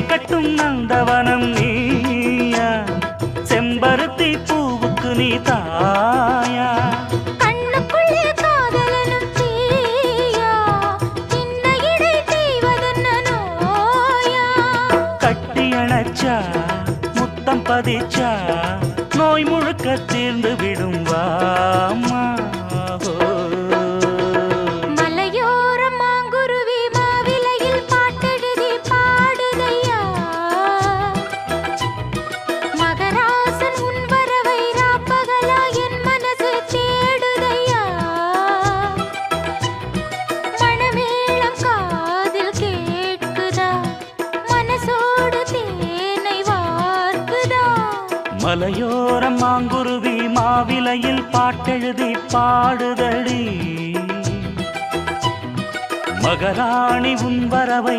மலை கட்டும் நந்தவனம் நீயா, செம்பருத்தி பூவுக்கு நீ தாயா, கண்ணுக்குள்ளே காதலனும் தீயா, சின்ன இடை செய்வதென்ன நோயா, கட்டி அணைச்சா முத்தம் பதிச்சா நோய் முழுக்க தீர்ந்து விடும் வாமா. மலையோரம் மாங்குருவி மாவிலையில் பாட்டெழுதி பாடுதையா, மகராசன் உன் வரவை ராப்பகலா என் மனசு தேடுதையா, மணமேளம் காதில் கேட்குதா, மனசோடு தேனை வார்க்குதா. மலையோரம் மாங்குருவி மாவிலையில் பாட்டெழுதி பாடுதடி, மகராணி உன் வரவை